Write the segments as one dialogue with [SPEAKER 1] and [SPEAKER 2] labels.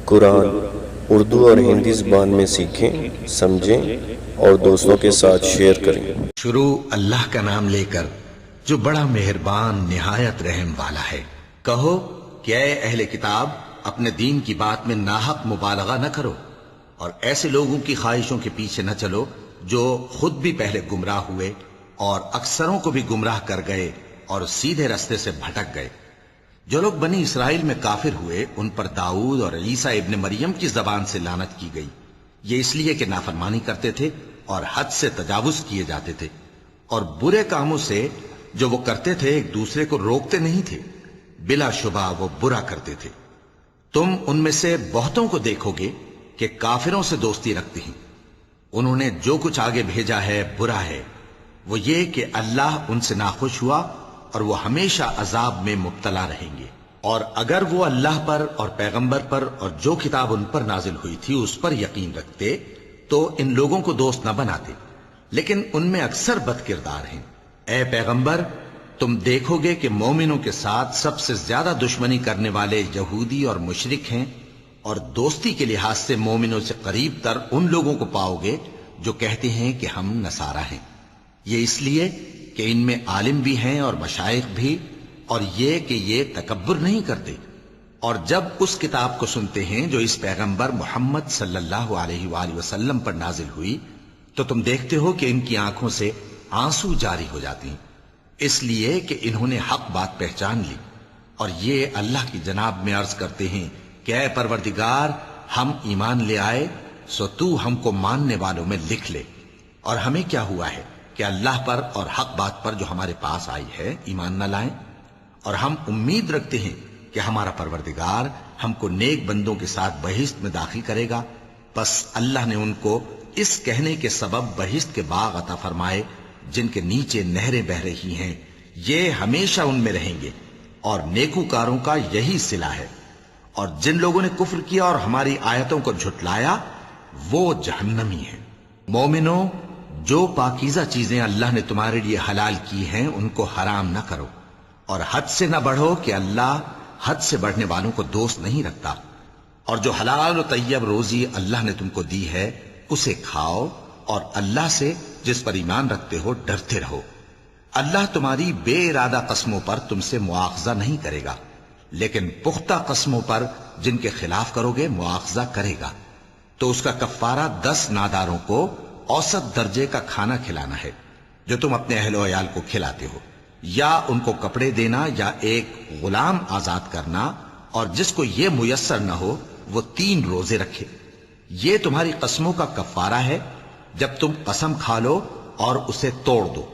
[SPEAKER 1] قرآن اردو اور ہندی زبان میں سیکھیں، سمجھیں اور دوستوں کے ساتھ شیئر کریں۔
[SPEAKER 2] شروع اللہ کا نام لے کر جو بڑا مہربان نہایت رحم والا ہے۔ کہو کہ اے اہل کتاب، اپنے دین کی بات میں ناحق مبالغہ نہ کرو اور ایسے لوگوں کی خواہشوں کے پیچھے نہ چلو جو خود بھی پہلے گمراہ ہوئے اور اکثروں کو بھی گمراہ کر گئے اور سیدھے رستے سے بھٹک گئے۔ جو لوگ بنی اسرائیل میں کافر ہوئے ان پر داؤد اور عیسیٰ ابن مریم کی زبان سے لعنت کی گئی، یہ اس لیے کہ نافرمانی کرتے تھے اور حد سے تجاوز کیے جاتے تھے، اور برے کاموں سے جو وہ کرتے تھے ایک دوسرے کو روکتے نہیں تھے، بلا شبہ وہ برا کرتے تھے۔ تم ان میں سے بہتوں کو دیکھو گے کہ کافروں سے دوستی رکھتے ہیں، انہوں نے جو کچھ آگے بھیجا ہے برا ہے، وہ یہ کہ اللہ ان سے ناخوش ہوا اور وہ ہمیشہ عذاب میں مبتلا رہیں گے۔ اور اگر وہ اللہ پر اور پیغمبر پر اور جو کتاب ان پر نازل ہوئی تھی اس پر یقین رکھتے تو ان لوگوں کو دوست نہ بناتے، لیکن ان میں اکثر بد کردار ہیں۔ اے پیغمبر، تم دیکھو گے کہ مومنوں کے ساتھ سب سے زیادہ دشمنی کرنے والے یہودی اور مشرک ہیں، اور دوستی کے لحاظ سے مومنوں سے قریب تر ان لوگوں کو پاؤ گے جو کہتے ہیں کہ ہم نصارہ ہیں، یہ اس لیے کہ ان میں عالم بھی ہیں اور مشائخ بھی، اور یہ کہ یہ تکبر نہیں کرتے۔ اور جب اس کتاب کو سنتے ہیں جو اس پیغمبر محمد صلی اللہ علیہ وآلہ وسلم پر نازل ہوئی تو تم دیکھتے ہو کہ ان کی آنکھوں سے آنسو جاری ہو جاتے ہیں، اس لیے کہ انہوں نے حق بات پہچان لی، اور یہ اللہ کی جناب میں عرض کرتے ہیں کہ اے پروردگار، ہم ایمان لے آئے سو تو ہم کو ماننے والوں میں لکھ لے۔ اور ہمیں کیا ہوا ہے کہ اللہ پر اور حق بات پر جو ہمارے پاس آئی ہے ایمان نہ لائیں، اور ہم امید رکھتے ہیں کہ ہمارا پروردگار ہم کو نیک بندوں کے ساتھ بہشت میں داخل کرے گا۔ بس اللہ نے ان کو اس کہنے کے سبب بہشت کے باغ عطا فرمائے جن کے نیچے نہریں بہ رہی ہیں، یہ ہمیشہ ان میں رہیں گے، اور نیکوکاروں کا یہی صلہ ہے۔ اور جن لوگوں نے کفر کیا اور ہماری آیتوں کو جھٹلایا وہ جہنمی ہیں۔ مومنوں، جو پاکیزہ چیزیں اللہ نے تمہارے لیے حلال کی ہیں ان کو حرام نہ کرو، اور حد سے نہ بڑھو کہ اللہ حد سے بڑھنے والوں کو دوست نہیں رکھتا۔ اور جو حلال و طیب روزی اللہ نے تم کو دی ہے اسے کھاؤ، اور اللہ سے جس پر ایمان رکھتے ہو ڈرتے رہو۔ اللہ تمہاری بے ارادہ قسموں پر تم سے مواخذہ نہیں کرے گا، لیکن پختہ قسموں پر جن کے خلاف کرو گے مواخذہ کرے گا، تو اس کا کفارہ 10 ناداروں کو اوسط درجے کا کھانا کھلانا ہے جو تم اپنے اہل و عیال کو کھلاتے ہو، یا ان کو کپڑے دینا یا ایک غلام آزاد کرنا، اور جس کو یہ میسر نہ ہو وہ 3 روزے رکھے۔ یہ تمہاری قسموں کا کفارہ ہے جب تم قسم کھا لو اور اسے توڑ دو،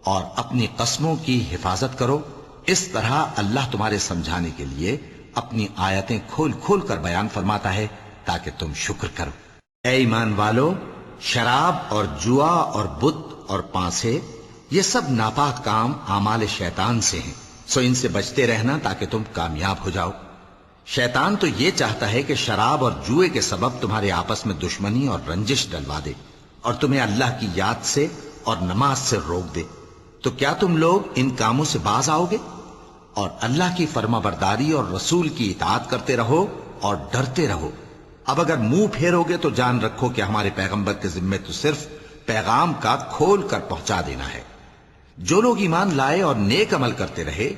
[SPEAKER 2] اور اپنی قسموں کی حفاظت کرو۔ اس طرح اللہ تمہارے سمجھانے کے لیے اپنی آیتیں کھول کھول کر بیان فرماتا ہے تاکہ تم شکر کرو۔ اے ایمان والو، شراب اور جوا اور بت اور پانسے یہ سب ناپاک کام اعمال شیطان سے ہیں، سو ان سے بچتے رہنا تاکہ تم کامیاب ہو جاؤ۔ شیطان تو یہ چاہتا ہے کہ شراب اور جوئے کے سبب تمہارے آپس میں دشمنی اور رنجش ڈلوا دے، اور تمہیں اللہ کی یاد سے اور نماز سے روک دے۔ تو کیا تم لوگ ان کاموں سے باز آؤ گے؟ اور اللہ کی فرما برداری اور رسول کی اطاعت کرتے رہو اور ڈرتے رہو۔ اب اگر منہ پھیرو گے تو جان رکھو کہ ہمارے پیغمبر کے ذمے تو صرف پیغام کا کھول کر پہنچا دینا ہے۔ جو لوگ ایمان لائے اور نیک عمل کرتے رہے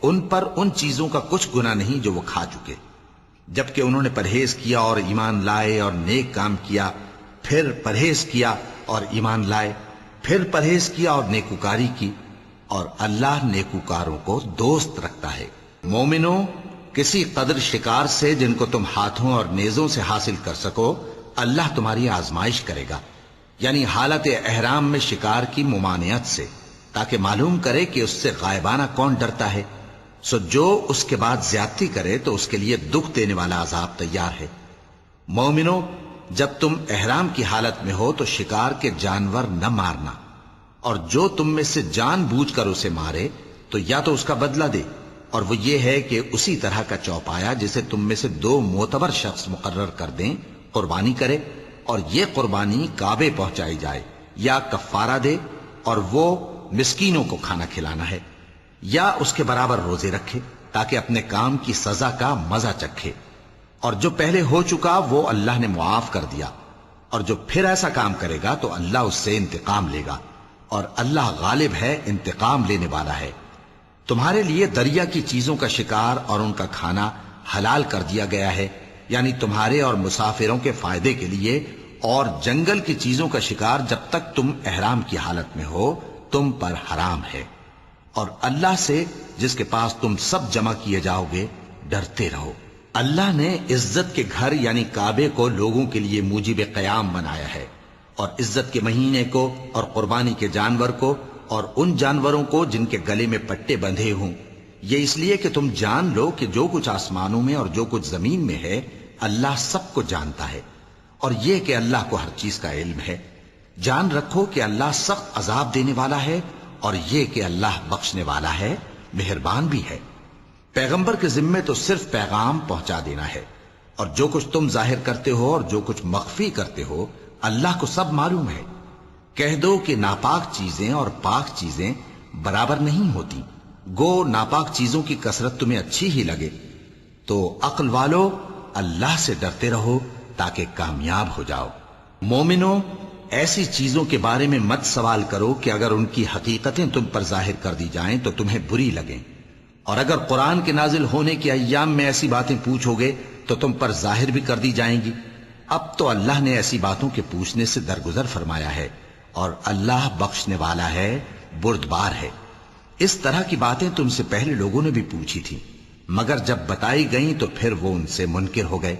[SPEAKER 2] ان پر ان چیزوں کا کچھ گناہ نہیں جو وہ کھا چکے، جبکہ انہوں نے پرہیز کیا اور ایمان لائے اور نیک کام کیا، پھر پرہیز کیا اور ایمان لائے، پھر پرہیز کیا اور نیکوکاری کی، اور اللہ نیکوکاروں کو دوست رکھتا ہے۔ مومنوں، کسی قدر شکار سے جن کو تم ہاتھوں اور نیزوں سے حاصل کر سکو اللہ تمہاری آزمائش کرے گا، یعنی حالت احرام میں شکار کی ممانعت سے، تاکہ معلوم کرے کہ اس سے غائبانہ کون ڈرتا ہے، سو جو اس کے بعد زیادتی کرے تو اس کے لیے دکھ دینے والا عذاب تیار ہے۔ مومنوں، جب تم احرام کی حالت میں ہو تو شکار کے جانور نہ مارنا، اور جو تم میں سے جان بوجھ کر اسے مارے تو یا تو اس کا بدلہ دے، اور وہ یہ ہے کہ اسی طرح کا چوپایا جسے تم میں سے 2 معتبر شخص مقرر کر دیں قربانی کرے، اور یہ قربانی کعبے پہنچائی جائے، یا کفارہ دے اور وہ مسکینوں کو کھانا کھلانا ہے، یا اس کے برابر روزے رکھے تاکہ اپنے کام کی سزا کا مزہ چکھے۔ اور جو پہلے ہو چکا وہ اللہ نے معاف کر دیا، اور جو پھر ایسا کام کرے گا تو اللہ اس سے انتقام لے گا، اور اللہ غالب ہے، انتقام لینے والا ہے۔ تمہارے لیے دریا کی چیزوں کا شکار اور ان کا کھانا حلال کر دیا گیا ہے، یعنی تمہارے اور مسافروں کے فائدے کے لیے، اور جنگل کی چیزوں کا شکار جب تک تم احرام کی حالت میں ہو تم پر حرام ہے۔ اور اللہ سے جس کے پاس تم سب جمع کیے جاؤ گے ڈرتے رہو۔ اللہ نے عزت کے گھر یعنی کعبے کو لوگوں کے لیے موجب قیام بنایا ہے، اور عزت کے مہینے کو اور قربانی کے جانور کو اور ان جانوروں کو جن کے گلے میں پٹے بندھے ہوں، یہ اس لیے کہ تم جان لو کہ جو کچھ آسمانوں میں اور جو کچھ زمین میں ہے اللہ سب کو جانتا ہے، اور یہ کہ اللہ کو ہر چیز کا علم ہے۔ جان رکھو کہ اللہ سخت عذاب دینے والا ہے، اور یہ کہ اللہ بخشنے والا ہے، مہربان بھی ہے۔ پیغمبر کے ذمے تو صرف پیغام پہنچا دینا ہے، اور جو کچھ تم ظاہر کرتے ہو اور جو کچھ مخفی کرتے ہو اللہ کو سب معلوم ہے۔ کہہ دو کہ ناپاک چیزیں اور پاک چیزیں برابر نہیں ہوتی، گو ناپاک چیزوں کی کثرت تمہیں اچھی ہی لگے، تو عقل والو اللہ سے ڈرتے رہو تاکہ کامیاب ہو جاؤ۔ مومنو، ایسی چیزوں کے بارے میں مت سوال کرو کہ اگر ان کی حقیقتیں تم پر ظاہر کر دی جائیں تو تمہیں بری لگیں، اور اگر قرآن کے نازل ہونے کے ایام میں ایسی باتیں پوچھو گے تو تم پر ظاہر بھی کر دی جائیں گی۔ اب تو اللہ نے ایسی باتوں کے پوچھنے سے درگزر فرمایا ہے، اور اللہ بخشنے والا ہے، بردبار ہے۔ اس طرح کی باتیں تم سے پہلے لوگوں نے بھی پوچھی تھی، مگر جب بتائی گئیں تو پھر وہ ان سے منکر ہو گئے۔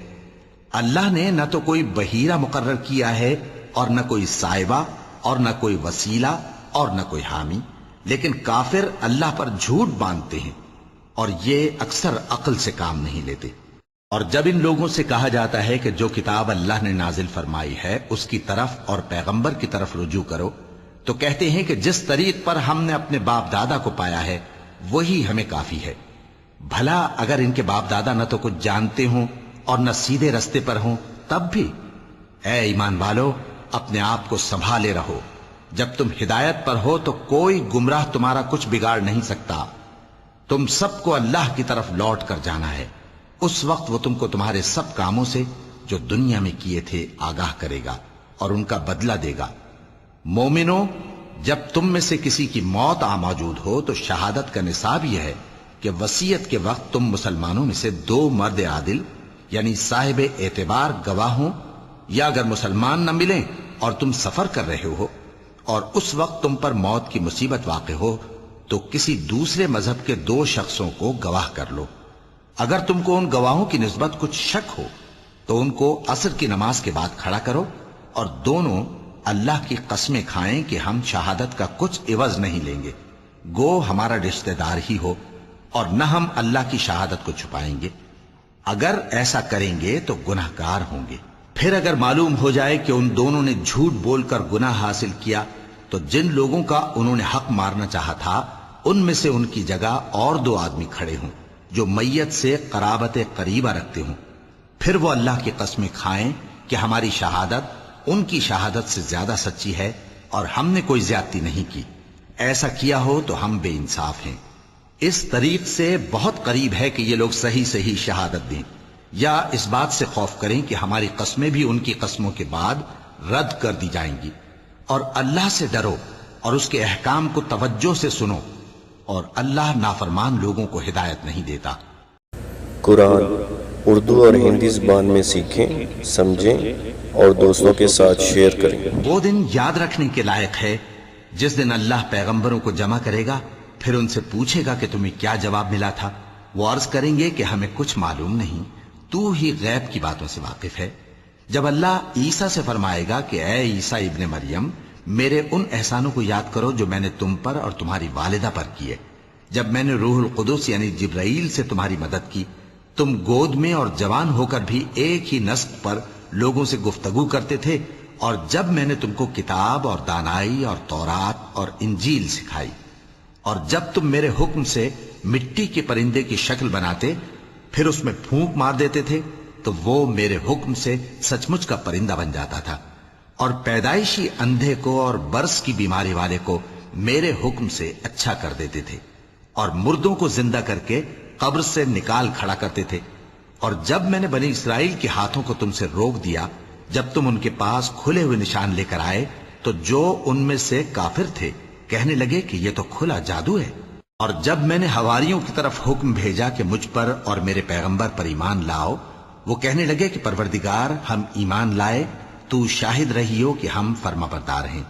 [SPEAKER 2] اللہ نے نہ تو کوئی بحیرہ مقرر کیا ہے اور نہ کوئی سائبہ اور نہ کوئی وسیلہ اور نہ کوئی حامی، لیکن کافر اللہ پر جھوٹ باندھتے ہیں، اور یہ اکثر عقل سے کام نہیں لیتے۔ اور جب ان لوگوں سے کہا جاتا ہے کہ جو کتاب اللہ نے نازل فرمائی ہے اس کی طرف اور پیغمبر کی طرف رجوع کرو، تو کہتے ہیں کہ جس طریق پر ہم نے اپنے باپ دادا کو پایا ہے وہی ہمیں کافی ہے۔ بھلا اگر ان کے باپ دادا نہ تو کچھ جانتے ہوں اور نہ سیدھے رستے پر ہوں تب بھی؟ اے ایمان والو، اپنے آپ کو سنبھالے رہو، جب تم ہدایت پر ہو تو کوئی گمراہ تمہارا کچھ بگاڑ نہیں سکتا۔ تم سب کو اللہ کی طرف لوٹ کر جانا ہے، اس وقت وہ تم کو تمہارے سب کاموں سے جو دنیا میں کیے تھے آگاہ کرے گا اور ان کا بدلہ دے گا۔ مومنو، جب تم میں سے کسی کی موت آ موجود ہو تو شہادت کا نصاب یہ ہے کہ وصیت کے وقت تم مسلمانوں میں سے 2 مرد عادل یعنی صاحب اعتبار گواہ ہوں، یا اگر مسلمان نہ ملیں اور تم سفر کر رہے ہو اور اس وقت تم پر موت کی مصیبت واقع ہو تو کسی دوسرے مذہب کے 2 شخصوں کو گواہ کر لو۔ اگر تم کو ان گواہوں کی نسبت کچھ شک ہو تو ان کو عصر کی نماز کے بعد کھڑا کرو، اور دونوں اللہ کی قسمیں کھائیں کہ ہم شہادت کا کچھ عوض نہیں لیں گے، گو ہمارا رشتہ دار ہی ہو، اور نہ ہم اللہ کی شہادت کو چھپائیں گے۔ اگر ایسا کریں گے تو گناہ گار ہوں گے۔ پھر اگر معلوم ہو جائے کہ ان دونوں نے جھوٹ بول کر گناہ حاصل کیا تو جن لوگوں کا انہوں نے حق مارنا چاہا تھا ان میں سے ان کی جگہ اور 2 آدمی کھڑے ہوں جو میت سے قرابت قریبہ رکھتے ہوں، پھر وہ اللہ کی قسمیں کھائیں کہ ہماری شہادت ان کی شہادت سے زیادہ سچی ہے اور ہم نے کوئی زیادتی نہیں کی۔ ایسا کیا ہو تو ہم بے انصاف ہیں۔ اس طریق سے بہت قریب ہے کہ یہ لوگ صحیح صحیح شہادت دیں، یا اس بات سے خوف کریں کہ ہماری قسمیں بھی ان کی قسموں کے بعد رد کر دی جائیں گی۔ اور اللہ سے ڈرو اور اس کے احکام کو توجہ سے سنو، اور اللہ نافرمان لوگوں کو ہدایت نہیں دیتا۔
[SPEAKER 1] قرآن اردو اور ہندی زبان میں سیکھیں، سمجھیں اور دوستوں کے ساتھ شیئر کریں۔
[SPEAKER 2] وہ دن یاد رکھنے کے لائق ہے جس دن اللہ پیغمبروں کو جمع کرے گا، پھر ان سے پوچھے گا کہ تمہیں کیا جواب ملا تھا۔ وہ عرض کریں گے کہ ہمیں کچھ معلوم نہیں، تو ہی غیب کی باتوں سے واقف ہے۔ جب اللہ عیسیٰ سے فرمائے گا کہ اے عیسیٰ ابن مریم، میرے ان احسانوں کو یاد کرو جو میں نے تم پر اور تمہاری والدہ پر کیے، جب میں نے روح القدس یعنی جبرائیل سے تمہاری مدد کی، تم گود میں اور جوان ہو کر بھی ایک ہی نسق پر لوگوں سے گفتگو کرتے تھے، اور جب میں نے تم کو کتاب اور دانائی اور تورات اور انجیل سکھائی، اور جب تم میرے حکم سے مٹی کے پرندے کی شکل بناتے پھر اس میں پھونک مار دیتے تھے تو وہ میرے حکم سے سچ مچ کا پرندہ بن جاتا تھا، اور پیدائشی اندھے کو اور برس کی بیماری والے کو میرے حکم سے اچھا کر دیتے تھے، اور مردوں کو زندہ کر کے قبر سے نکال کھڑا کرتے تھے، اور جب میں نے بنی اسرائیل کے ہاتھوں کو تم سے روک دیا جب تم ان کے پاس کھلے ہوئے نشان لے کر آئے، تو جو ان میں سے کافر تھے کہنے لگے کہ یہ تو کھلا جادو ہے۔ اور جب میں نے حواریوں کی طرف حکم بھیجا کہ مجھ پر اور میرے پیغمبر پر ایمان لاؤ، وہ کہنے لگے کہ پروردگار ہم ایمان لائے، تو شاہد رہی ہو کہ ہم فرما بردار ہیں۔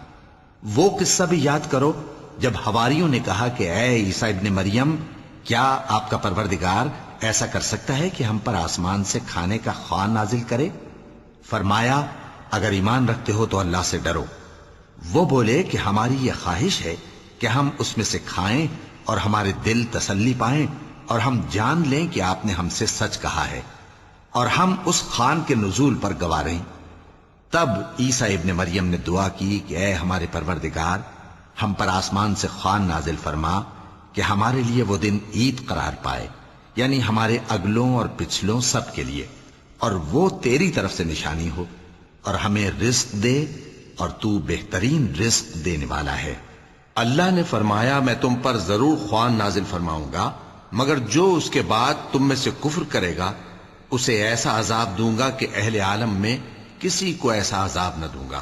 [SPEAKER 2] وہ قصہ بھی یاد کرو جب حواریوں نے کہا کہ اے عیسیٰ ابن مریم، کیا آپ کا پروردگار ایسا کر سکتا ہے کہ ہم پر آسمان سے کھانے کا خوان نازل کرے؟ فرمایا اگر ایمان رکھتے ہو تو اللہ سے ڈرو۔ وہ بولے کہ ہماری یہ خواہش ہے کہ ہم اس میں سے کھائیں اور ہمارے دل تسلی پائیں اور ہم جان لیں کہ آپ نے ہم سے سچ کہا ہے اور ہم اس خوان کے نزول پر گواہ رہیں۔ تب عیسیٰ ابن مریم نے دعا کی کہ اے ہمارے پروردگار، ہم پر آسمان سے خوان نازل فرما کہ ہمارے لیے وہ دن عید قرار پائے، یعنی ہمارے اگلوں اور پچھلوں سب کے لیے، اور وہ تیری طرف سے نشانی ہو، اور ہمیں رزق دے اور تو بہترین رزق دینے والا ہے۔ اللہ نے فرمایا میں تم پر ضرور خوان نازل فرماؤں گا، مگر جو اس کے بعد تم میں سے کفر کرے گا اسے ایسا عذاب دوں گا کہ اہل عالم میں کسی کو ایسا عذاب نہ دوں گا۔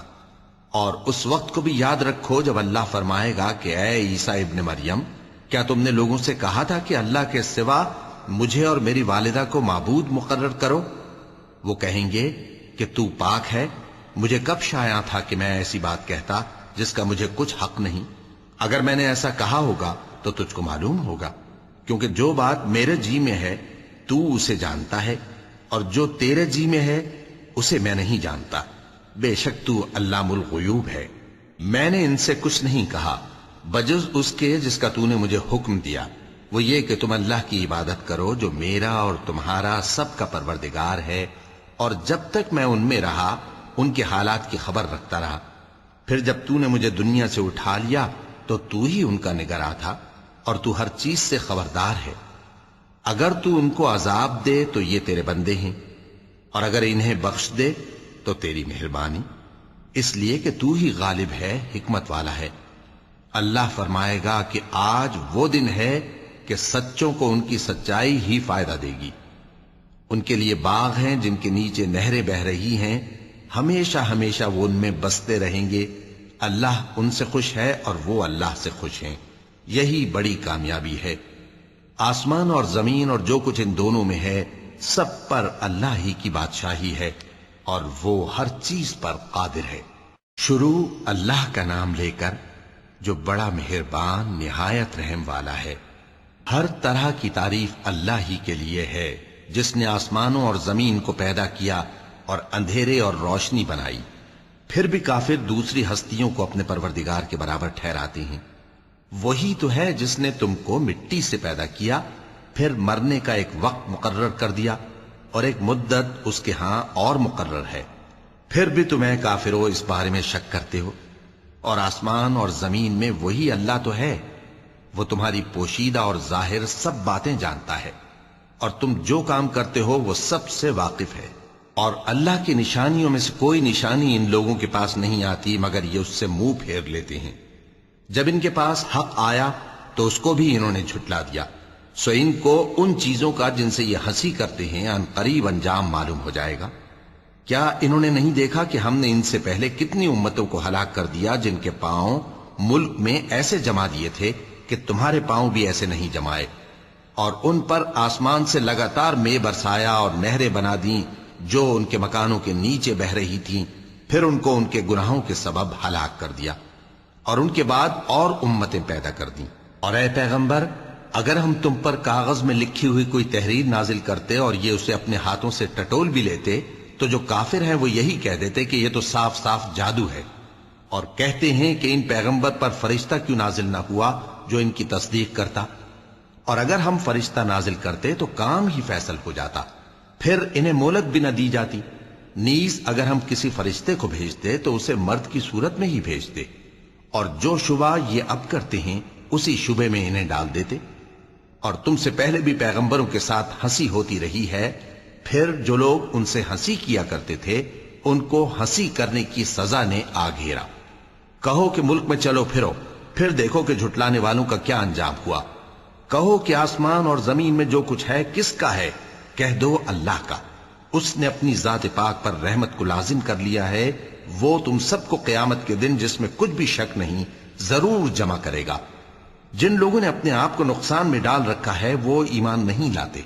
[SPEAKER 2] اور اس وقت کو بھی یاد رکھو جب اللہ فرمائے گا کہ اے عیسیٰ ابن مریم، کیا تم نے لوگوں سے کہا تھا کہ اللہ کے سوا مجھے اور میری والدہ کو معبود مقرر کرو؟ وہ کہیں گے کہ تو پاک ہے، مجھے کب شایع تھا کہ میں ایسی بات کہتا جس کا مجھے کچھ حق نہیں۔ اگر میں نے ایسا کہا ہوگا تو تجھ کو معلوم ہوگا، کیونکہ جو بات میرے جی میں ہے تو اسے جانتا ہے، اور جو تیرے جی میں ہے اسے میں نہیں جانتا۔ بے شک تو علام الغیوب ہے۔ میں نے ان سے کچھ نہیں کہا بجز اس کے جس کا تو نے مجھے حکم دیا، وہ یہ کہ تم اللہ کی عبادت کرو جو میرا اور تمہارا سب کا پروردگار ہے، اور جب تک میں ان میں رہا ان کے حالات کی خبر رکھتا رہا۔ پھر جب تو نے مجھے دنیا سے اٹھا لیا تو تو ہی ان کا نگراں تھا، اور تو ہر چیز سے خبردار ہے۔ اگر تو ان کو عذاب دے تو یہ تیرے بندے ہیں، اور اگر انہیں بخش دے تو تیری مہربانی، اس لیے کہ تو ہی غالب ہے، حکمت والا ہے۔ اللہ فرمائے گا کہ آج وہ دن ہے کہ سچوں کو ان کی سچائی ہی فائدہ دے گی۔ ان کے لیے باغ ہیں جن کے نیچے نہریں بہ رہی ہیں، ہمیشہ ہمیشہ وہ ان میں بستے رہیں گے۔ اللہ ان سے خوش ہے اور وہ اللہ سے خوش ہیں، یہی بڑی کامیابی ہے۔ آسمان اور زمین اور جو کچھ ان دونوں میں ہے سب پر اللہ ہی کی بادشاہی ہے، اور وہ ہر چیز پر قادر ہے۔ شروع اللہ کا نام لے کر جو بڑا مہربان نہایت رحم والا ہے۔ ہر طرح کی تعریف اللہ ہی کے لیے ہے جس نے آسمانوں اور زمین کو پیدا کیا اور اندھیرے اور روشنی بنائی۔ پھر بھی کافر دوسری ہستیوں کو اپنے پروردگار کے برابر ٹھہراتے ہیں۔ وہی تو ہے جس نے تم کو مٹی سے پیدا کیا، پھر مرنے کا ایک وقت مقرر کر دیا اور ایک مدت اس کے ہاں اور مقرر ہے، پھر بھی تمہیں کافرو اس بارے میں شک کرتے ہو۔ اور آسمان اور زمین میں وہی اللہ تو ہے، وہ تمہاری پوشیدہ اور ظاہر سب باتیں جانتا ہے، اور تم جو کام کرتے ہو وہ سب سے واقف ہے۔ اور اللہ کی نشانیوں میں سے کوئی نشانی ان لوگوں کے پاس نہیں آتی مگر یہ اس سے منہ پھیر لیتے ہیں۔ جب ان کے پاس حق آیا تو اس کو بھی انہوں نے جھٹلا دیا، سو ان کو ان چیزوں کا جن سے یہ ہنسی کرتے ہیں ان قریب انجام معلوم ہو جائے گا۔ کیا انہوں نے نہیں دیکھا کہ ہم نے ان سے پہلے کتنی امتوں کو ہلاک کر دیا جن کے پاؤں ملک میں ایسے جما دیے تھے کہ تمہارے پاؤں بھی ایسے نہیں جمائے، اور ان پر آسمان سے لگاتار مے برسایا اور نہریں بنا دیں جو ان کے مکانوں کے نیچے بہ رہی تھیں، پھر ان کو ان کے گناہوں کے سبب ہلاک کر دیا، اور ان کے بعد اور امتیں پیدا کر دیں۔ اور اے پیغمبر، اگر ہم تم پر کاغذ میں لکھی ہوئی کوئی تحریر نازل کرتے اور یہ اسے اپنے ہاتھوں سے ٹٹول بھی لیتے تو جو کافر ہیں وہ یہی کہہ دیتے کہ یہ تو صاف صاف جادو ہے، اور کہتے ہیں کہ ان پیغمبر پر فرشتہ کیوں نازل نہ ہوا جو ان کی تصدیق کرتا، اور اگر ہم فرشتہ نازل کرتے تو کام ہی فیصل ہو جاتا، پھر انہیں مہلت بھی نہ دی جاتی۔ نیز اگر ہم کسی فرشتے کو بھیجتے تو اسے مرد کی صورت میں ہی بھیجتے، اور جو شبہ یہ اب کرتے ہیں اسی شبے میں انہیں ڈال دیتے۔ اور تم سے پہلے بھی پیغمبروں کے ساتھ ہنسی ہوتی رہی ہے، پھر جو لوگ ان سے ہنسی کیا کرتے تھے ان کو ہنسی کرنے کی سزا نے آ گھیرا۔ کہو کہ ملک میں چلو پھرو، پھر دیکھو کہ جھٹلانے والوں کا کیا انجام ہوا۔ کہو کہ آسمان اور زمین میں جو کچھ ہے کس کا ہے، کہہ دو اللہ کا، اس نے اپنی ذات پاک پر رحمت کو لازم کر لیا ہے، وہ تم سب کو قیامت کے دن جس میں کچھ بھی شک نہیں ضرور جمع کرے گا۔ جن لوگوں نے اپنے آپ کو نقصان میں ڈال رکھا ہے وہ ایمان نہیں لاتے،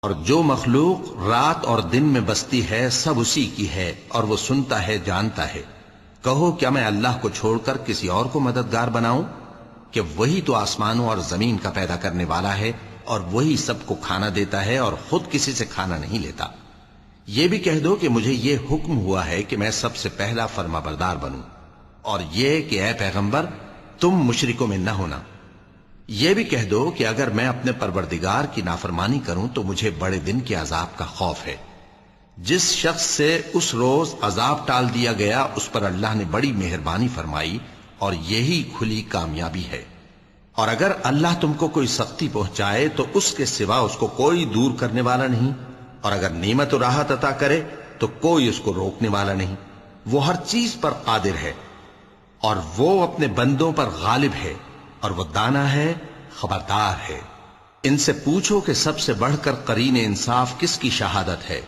[SPEAKER 2] اور جو مخلوق رات اور دن میں بستی ہے سب اسی کی ہے، اور وہ سنتا ہے جانتا ہے۔ کہو کیا میں اللہ کو چھوڑ کر کسی اور کو مددگار بناؤں؟ کہ وہی تو آسمانوں اور زمین کا پیدا کرنے والا ہے، اور وہی سب کو کھانا دیتا ہے اور خود کسی سے کھانا نہیں لیتا۔ یہ بھی کہہ دو کہ مجھے یہ حکم ہوا ہے کہ میں سب سے پہلا فرما بردار بنوں، اور یہ کہ اے پیغمبر تم مشرکوں میں نہ ہونا۔ یہ بھی کہہ دو کہ اگر میں اپنے پروردگار کی نافرمانی کروں تو مجھے بڑے دن کے عذاب کا خوف ہے۔ جس شخص سے اس روز عذاب ٹال دیا گیا اس پر اللہ نے بڑی مہربانی فرمائی، اور یہی کھلی کامیابی ہے۔ اور اگر اللہ تم کو کوئی سختی پہنچائے تو اس کے سوا اس کو کوئی دور کرنے والا نہیں، اور اگر نعمت و راحت عطا کرے تو کوئی اس کو روکنے والا نہیں۔ وہ ہر چیز پر قادر ہے، اور وہ اپنے بندوں پر غالب ہے، اور وہ دانا ہے، خبردار ہے۔ ان سے پوچھو کہ سب سے بڑھ کر قرین انصاف کس کی شہادت ہے؟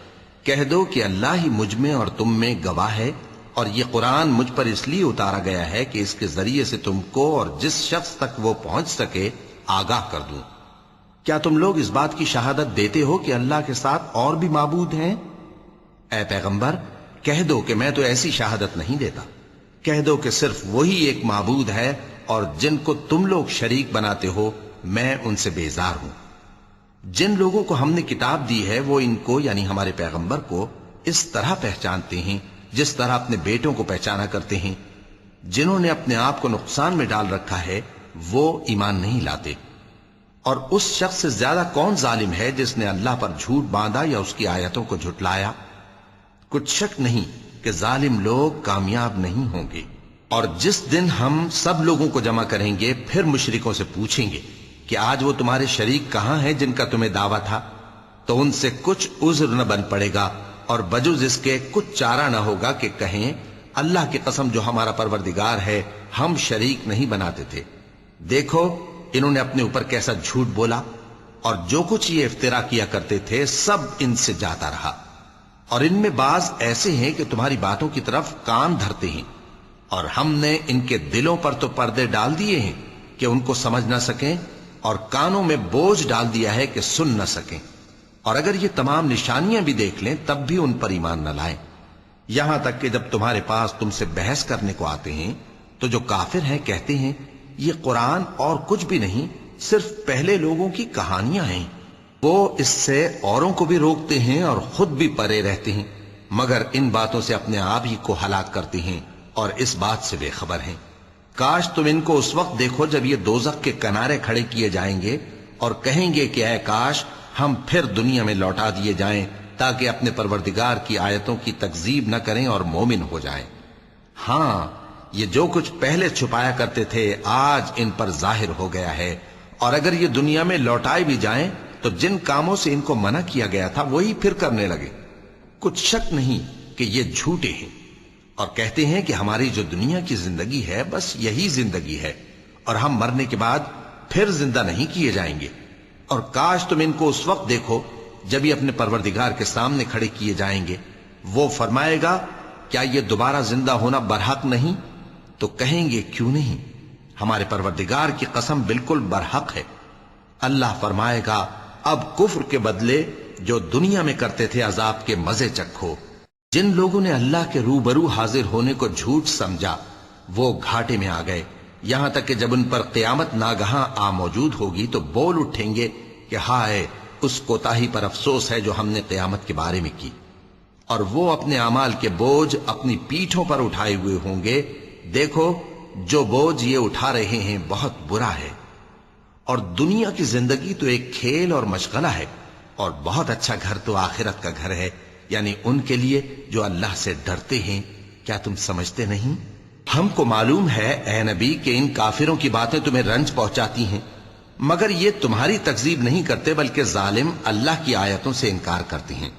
[SPEAKER 2] کہہ دو کہ اللہ ہی مجھ میں اور تم میں گواہ ہے، اور یہ قرآن مجھ پر اس لیے اتارا گیا ہے کہ اس کے ذریعے سے تم کو اور جس شخص تک وہ پہنچ سکے آگاہ کر دوں۔ کیا تم لوگ اس بات کی شہادت دیتے ہو کہ اللہ کے ساتھ اور بھی معبود ہیں؟ اے پیغمبر کہہ دو کہ میں تو ایسی شہادت نہیں دیتا۔ کہہ دو کہ صرف وہی ایک معبود ہے، اور جن کو تم لوگ شریک بناتے ہو میں ان سے بیزار ہوں۔ جن لوگوں کو ہم نے کتاب دی ہے وہ ان کو یعنی ہمارے پیغمبر کو اس طرح پہچانتے ہیں جس طرح اپنے بیٹوں کو پہچانا کرتے ہیں۔ جنہوں نے اپنے آپ کو نقصان میں ڈال رکھا ہے وہ ایمان نہیں لاتے۔ اور اس شخص سے زیادہ کون ظالم ہے جس نے اللہ پر جھوٹ باندھا یا اس کی آیتوں کو جھٹلایا؟ کچھ شک نہیں کہ ظالم لوگ کامیاب نہیں ہوں گے۔ اور جس دن ہم سب لوگوں کو جمع کریں گے پھر مشرکوں سے پوچھیں گے کہ آج وہ تمہارے شریک کہاں ہیں جن کا تمہیں دعویٰ تھا؟ تو ان سے کچھ عذر نہ بن پڑے گا، اور بجز اس کے کچھ چارہ نہ ہوگا کہ کہیں اللہ کی قسم جو ہمارا پروردگار ہے ہم شریک نہیں بناتے تھے۔ دیکھو انہوں نے اپنے اوپر کیسا جھوٹ بولا، اور جو کچھ یہ افترا کیا کرتے تھے سب ان سے جاتا رہا۔ اور ان میں بعض ایسے ہیں کہ تمہاری باتوں کی طرف کان دھرتے ہیں، اور ہم نے ان کے دلوں پر تو پردے ڈال دیے ہیں کہ ان کو سمجھ نہ سکیں، اور کانوں میں بوجھ ڈال دیا ہے کہ سن نہ سکیں۔ اور اگر یہ تمام نشانیاں بھی دیکھ لیں تب بھی ان پر ایمان نہ لائیں، یہاں تک کہ جب تمہارے پاس تم سے بحث کرنے کو آتے ہیں تو جو کافر ہیں کہتے ہیں یہ قرآن اور کچھ بھی نہیں، صرف پہلے لوگوں کی کہانیاں ہیں۔ وہ اس سے اوروں کو بھی روکتے ہیں اور خود بھی پرے رہتے ہیں، مگر ان باتوں سے اپنے آپ ہی کو ہلاک کرتے ہیں اور اس بات سے بے خبر ہیں۔ کاش تم ان کو اس وقت دیکھو جب یہ دوزخ کے کنارے کھڑے کیے جائیں گے اور کہیں گے کہ اے کاش ہم پھر دنیا میں لوٹا دیے جائیں تاکہ اپنے پروردگار کی آیتوں کی تکذیب نہ کریں اور مومن ہو جائیں۔ ہاں یہ جو کچھ پہلے چھپایا کرتے تھے آج ان پر ظاہر ہو گیا ہے، اور اگر یہ دنیا میں لوٹائے بھی جائیں تو جن کاموں سے ان کو منع کیا گیا تھا وہی پھر کرنے لگے۔ کچھ شک نہیں کہ یہ جھوٹے ہیں، اور کہتے ہیں کہ ہماری جو دنیا کی زندگی ہے بس یہی زندگی ہے، اور ہم مرنے کے بعد پھر زندہ نہیں کیے جائیں گے۔ اور کاش تم ان کو اس وقت دیکھو جب یہ اپنے پروردگار کے سامنے کھڑے کیے جائیں گے، وہ فرمائے گا کیا یہ دوبارہ زندہ ہونا برحق نہیں؟ تو کہیں گے کیوں نہیں، ہمارے پروردگار کی قسم بالکل برحق ہے۔ اللہ فرمائے گا اب کفر کے بدلے جو دنیا میں کرتے تھے عذاب کے مزے چکھو۔ جن لوگوں نے اللہ کے روبرو حاضر ہونے کو جھوٹ سمجھا وہ گھاٹے میں آ گئے، یہاں تک کہ جب ان پر قیامت ناگہاں آ موجود ہوگی تو بول اٹھیں گے کہ ہائے اس کوتاہی پر افسوس ہے جو ہم نے قیامت کے بارے میں کی، اور وہ اپنے اعمال کے بوجھ اپنی پیٹھوں پر اٹھائے ہوئے ہوں گے۔ دیکھو جو بوجھ یہ اٹھا رہے ہیں بہت برا ہے، اور دنیا کی زندگی تو ایک کھیل اور مشغلہ ہے، اور بہت اچھا گھر تو آخرت کا گھر ہے، یعنی ان کے لیے جو اللہ سے ڈرتے ہیں۔ کیا تم سمجھتے نہیں؟ ہم کو معلوم ہے اے نبی کہ ان کافروں کی باتیں تمہیں رنج پہنچاتی ہیں، مگر یہ تمہاری تکذیب نہیں کرتے بلکہ ظالم اللہ کی آیتوں سے انکار کرتے ہیں۔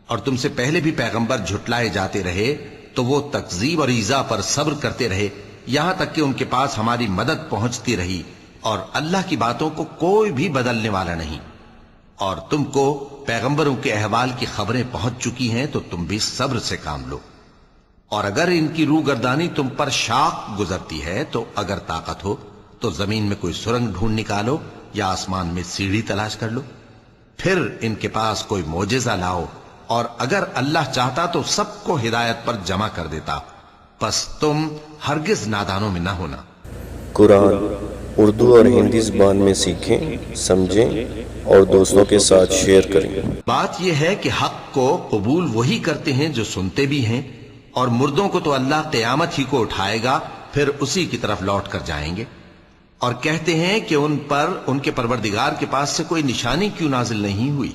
[SPEAKER 2] اور تم سے پہلے بھی پیغمبر جھٹلائے جاتے رہے تو وہ تکذیب اور ایذا پر صبر کرتے رہے، یہاں تک کہ ان کے پاس ہماری مدد پہنچتی رہی، اور اللہ کی باتوں کو کوئی بھی بدلنے والا نہیں۔ اور تم کو پیغمبروں کے احوال کی خبریں پہنچ چکی ہیں تو تم بھی صبر سے کام لو، اور اگر ان کی روح گردانی تم پر شاق گزرتی ہے تو اگر طاقت ہو تو زمین میں کوئی سرنگ ڈھونڈ نکالو یا آسمان میں سیڑھی تلاش کر لو، پھر ان کے پاس کوئی معجزہ لاؤ، اور اگر اللہ چاہتا تو سب کو ہدایت پر جمع کر دیتا، پس تم ہرگز نادانوں میں نہ ہونا۔
[SPEAKER 1] قرآن اردو اور ہندی زبان میں سیکھیں، سمجھیں اور دوستوں کے ساتھ شیئر کریں۔
[SPEAKER 2] بات یہ ہے کہ حق کو قبول وہی کرتے ہیں جو سنتے بھی ہیں، اور مردوں کو تو اللہ قیامت ہی کو اٹھائے گا، پھر اسی کی طرف لوٹ کر جائیں گے، اور کہتے ہیں کہ ان پر ان کے پروردگار کے پاس سے کوئی نشانی کیوں نازل نہیں ہوئی؟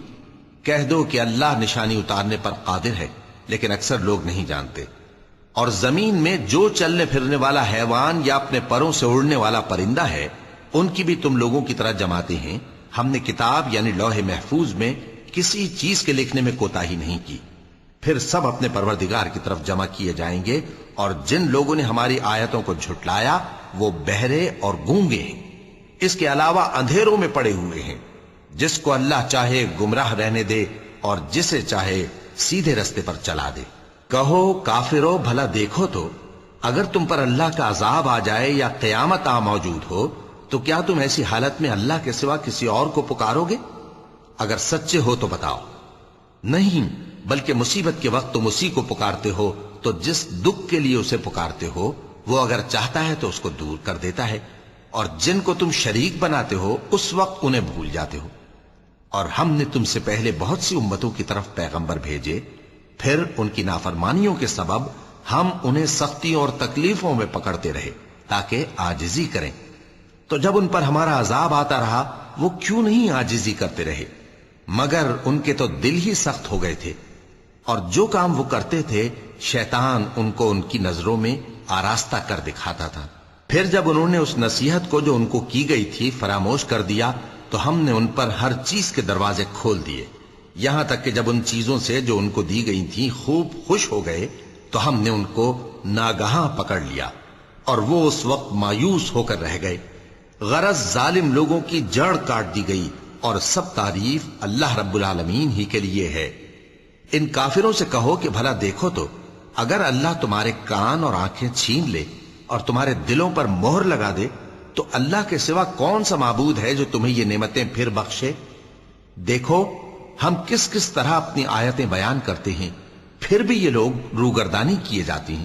[SPEAKER 2] کہہ دو کہ اللہ نشانی اتارنے پر قادر ہے، لیکن اکثر لوگ نہیں جانتے۔ اور زمین میں جو چلنے پھرنے والا حیوان یا اپنے پروں سے اڑنے والا پرندہ ہے، ان کی بھی تم لوگوں کی طرح جماتے ہیں۔ ہم نے کتاب یعنی لوح محفوظ میں کسی چیز کے لکھنے میں کوتاہی نہیں کی، پھر سب اپنے پروردگار کی طرف جمع کیے جائیں گے، اور جن لوگوں نے ہماری آیتوں کو جھٹلایا وہ بہرے اور گونگے ہیں، اس کے علاوہ اندھیروں میں پڑے ہوئے ہیں۔ جس کو اللہ چاہے گمراہ رہنے دے اور جسے چاہے سیدھے رستے پر چلا دے۔ کہو کافرو بھلا دیکھو تو اگر تم پر اللہ کا عذاب آ جائے یا قیامت آ موجود ہو تو کیا تم ایسی حالت میں اللہ کے سوا کسی اور کو پکارو گے؟ اگر سچے ہو تو بتاؤ۔ نہیں، بلکہ مصیبت کے وقت تم اسی کو پکارتے ہو، تو جس دکھ کے لیے اسے پکارتے ہو وہ اگر چاہتا ہے تو اس کو دور کر دیتا ہے، اور جن کو تم شریک بناتے ہو اس وقت انہیں بھول جاتے ہو۔ اور ہم نے تم سے پہلے بہت سی امتوں کی طرف پیغمبر بھیجے، پھر ان کی نافرمانیوں کے سبب ہم انہیں سختیوں اور تکلیفوں میں پکڑتے رہے تاکہ عاجزی کریں، تو جب ان پر ہمارا عذاب آتا رہا وہ کیوں نہیں عاجزی کرتے رہے؟ مگر ان کے تو دل ہی سخت ہو گئے تھے، اور جو کام وہ کرتے تھے شیطان ان کو ان کی نظروں میں آراستہ کر دکھاتا تھا۔ پھر جب انہوں نے اس نصیحت کو جو ان کو کی گئی تھی فراموش کر دیا تو ہم نے ان پر ہر چیز کے دروازے کھول دیے، یہاں تک کہ جب ان چیزوں سے جو ان کو دی گئی تھی خوب خوش ہو گئے تو ہم نے ان کو ناگہاں پکڑ لیا، اور وہ اس وقت مایوس ہو کر رہ گئے۔ غرض ظالم لوگوں کی جڑ کاٹ دی گئی، اور سب تعریف اللہ رب العالمین ہی کے لیے ہے۔ ان کافروں سے کہو کہ بھلا دیکھو تو اگر اللہ تمہارے کان اور آنکھیں چھین لے اور تمہارے دلوں پر مہر لگا دے تو اللہ کے سوا کون سا معبود ہے جو تمہیں یہ نعمتیں پھر بخشے؟ دیکھو ہم کس کس طرح اپنی آیتیں بیان کرتے ہیں، پھر بھی یہ لوگ روگردانی کیے جاتی ہیں۔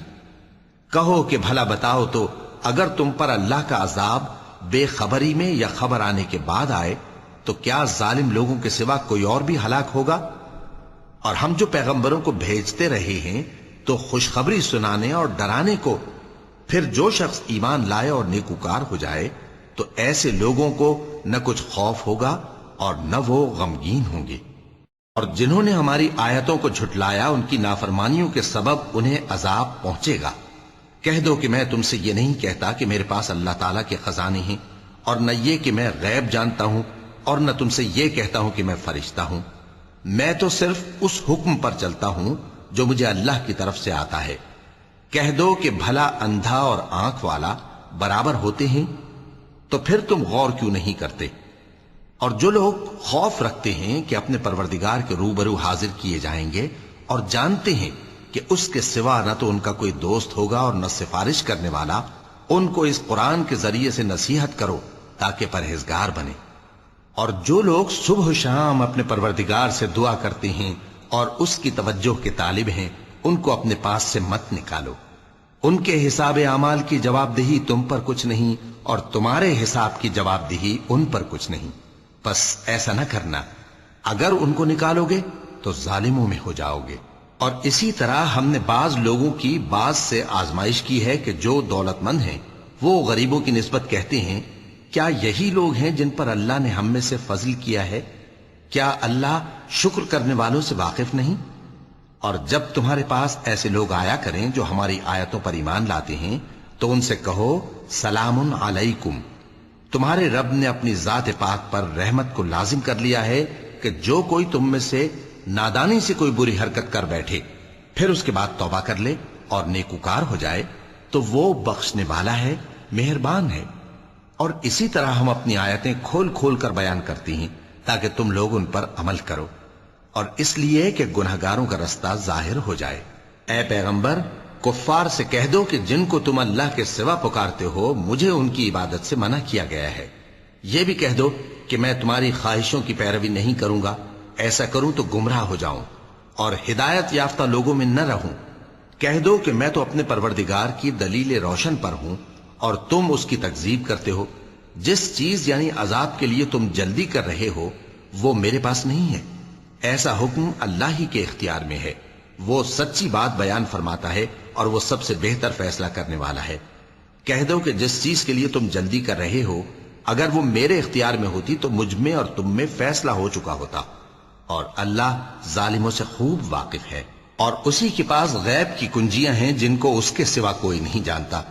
[SPEAKER 2] کہو کہ بھلا بتاؤ تو اگر تم پر اللہ کا عذاب بے خبری میں یا خبر آنے کے بعد آئے تو کیا ظالم لوگوں کے سوا کوئی اور بھی ہلاک ہوگا؟ اور ہم جو پیغمبروں کو بھیجتے رہے ہیں تو خوشخبری سنانے اور ڈرانے کو، پھر جو شخص ایمان لائے اور نیکوکار ہو جائے تو ایسے لوگوں کو نہ کچھ خوف ہوگا اور نہ وہ غمگین ہوں گے۔ اور جنہوں نے ہماری آیتوں کو جھٹلایا ان کی نافرمانیوں کے سبب انہیں عذاب پہنچے گا۔ کہہ دو کہ میں تم سے یہ نہیں کہتا کہ میرے پاس اللہ تعالیٰ کے خزانے ہیں، اور نہ یہ کہ میں غیب جانتا ہوں، اور نہ تم سے یہ کہتا ہوں کہ میں فرشتہ ہوں۔ میں تو صرف اس حکم پر چلتا ہوں جو مجھے اللہ کی طرف سے آتا ہے۔ کہہ دو کہ بھلا اندھا اور آنکھ والا برابر ہوتے ہیں؟ تو پھر تم غور کیوں نہیں کرتے؟ اور جو لوگ خوف رکھتے ہیں کہ اپنے پروردگار کے روبرو حاضر کیے جائیں گے اور جانتے ہیں کہ اس کے سوا نہ تو ان کا کوئی دوست ہوگا اور نہ سفارش کرنے والا، ان کو اس قرآن کے ذریعے سے نصیحت کرو تاکہ پرہیزگار بنے۔ اور جو لوگ صبح و شام اپنے پروردگار سے دعا کرتے ہیں اور اس کی توجہ کے طالب ہیں، ان کو اپنے پاس سے مت نکالو۔ ان کے حساب اعمال کی جواب دہی تم پر کچھ نہیں، اور تمہارے حساب کی جواب دہی ان پر کچھ نہیں، بس ایسا نہ کرنا۔ اگر ان کو نکالو گے تو ظالموں میں ہو جاؤ گے۔ اور اسی طرح ہم نے بعض لوگوں کی بعض سے آزمائش کی ہے کہ جو دولت مند ہیں وہ غریبوں کی نسبت کہتے ہیں کیا یہی لوگ ہیں جن پر اللہ نے ہم میں سے فضل کیا ہے؟ کیا اللہ شکر کرنے والوں سے واقف نہیں؟ اور جب تمہارے پاس ایسے لوگ آیا کریں جو ہماری آیتوں پر ایمان لاتے ہیں تو ان سے کہو سلام علیکم، تمہارے رب نے اپنی ذات پاک پر رحمت کو لازم کر لیا ہے کہ جو کوئی تم میں سے نادانی سے کوئی بری حرکت کر بیٹھے پھر اس کے بعد توبہ کر لے اور نیکوکار ہو جائے تو وہ بخشنے والا ہے، مہربان ہے۔ اور اسی طرح ہم اپنی آیتیں کھول کھول کر بیان کرتی ہیں تاکہ تم لوگ ان پر عمل کرو، اور اس لیے کہ گنہگاروں کا رستہ ظاہر ہو جائے۔ اے پیغمبر، کفار سے کہہ دو کہ جن کو تم اللہ کے سوا پکارتے ہو مجھے ان کی عبادت سے منع کیا گیا ہے۔ یہ بھی کہہ دو کہ میں تمہاری خواہشوں کی پیروی نہیں کروں گا، ایسا کروں تو گمراہ ہو جاؤں اور ہدایت یافتہ لوگوں میں نہ رہوں۔ کہہ دو کہ میں تو اپنے پروردگار کی دلیل روشن پر ہوں اور تم اس کی تکذیب کرتے ہو۔ جس چیز یعنی عذاب کے لیے تم جلدی کر رہے ہو وہ میرے پاس نہیں ہے، ایسا حکم اللہ ہی کے اختیار میں ہے۔ وہ سچی بات بیان فرماتا ہے اور وہ سب سے بہتر فیصلہ کرنے والا ہے۔ کہہ دو کہ جس چیز کے لیے تم جلدی کر رہے ہو اگر وہ میرے اختیار میں ہوتی تو مجھ میں اور تم میں فیصلہ ہو چکا ہوتا، اور اللہ ظالموں سے خوب واقف ہے۔ اور اسی کے پاس غیب کی کنجیاں ہیں جن کو اس کے سوا کوئی نہیں جانتا،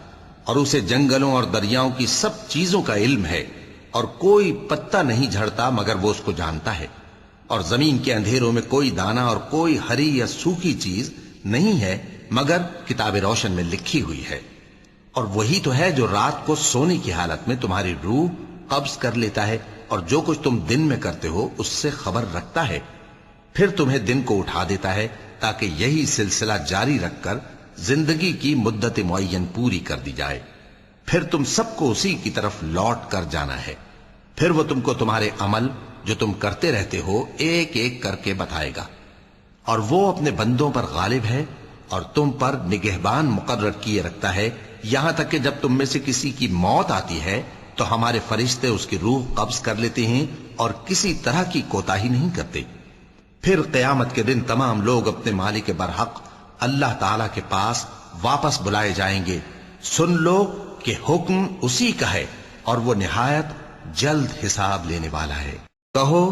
[SPEAKER 2] اور اسے جنگلوں اور دریاؤں کی سب چیزوں کا علم ہے، اور کوئی پتا نہیں جھڑتا مگر وہ اس کو جانتا ہے، اور زمین کے اندھیروں میں کوئی دانا اور کوئی ہری یا سوکھی چیز نہیں ہے مگر کتاب روشن میں لکھی ہوئی ہے۔ اور وہی تو ہے جو رات کو سونے کی حالت میں تمہاری روح قبض کر لیتا ہے، اور جو کچھ تم دن میں کرتے ہو اس سے خبر رکھتا ہے، پھر تمہیں دن کو اٹھا دیتا ہے تاکہ یہی سلسلہ جاری رکھ کر زندگی کی مدت معین پوری کر دی جائے۔ پھر تم سب کو اسی کی طرف لوٹ کر جانا ہے، پھر وہ تم کو تمہارے عمل جو تم کرتے رہتے ہو ایک ایک کر کے بتائے گا، اور وہ اپنے بندوں پر غالب ہے اور تم پر نگہبان مقرر کیے رکھتا ہے، یہاں تک کہ جب تم میں سے کسی کی موت آتی ہے تو ہمارے فرشتے اس کی روح قبض کر لیتے ہیں اور کسی طرح کی کوتاہی نہیں کرتے۔ پھر قیامت کے دن تمام لوگ اپنے مالک برحق اللہ تعالی کے پاس واپس بلائے جائیں گے۔ سن لو کہ حکم اسی کا ہے اور وہ نہایت جلد حساب لینے والا ہے۔ کہو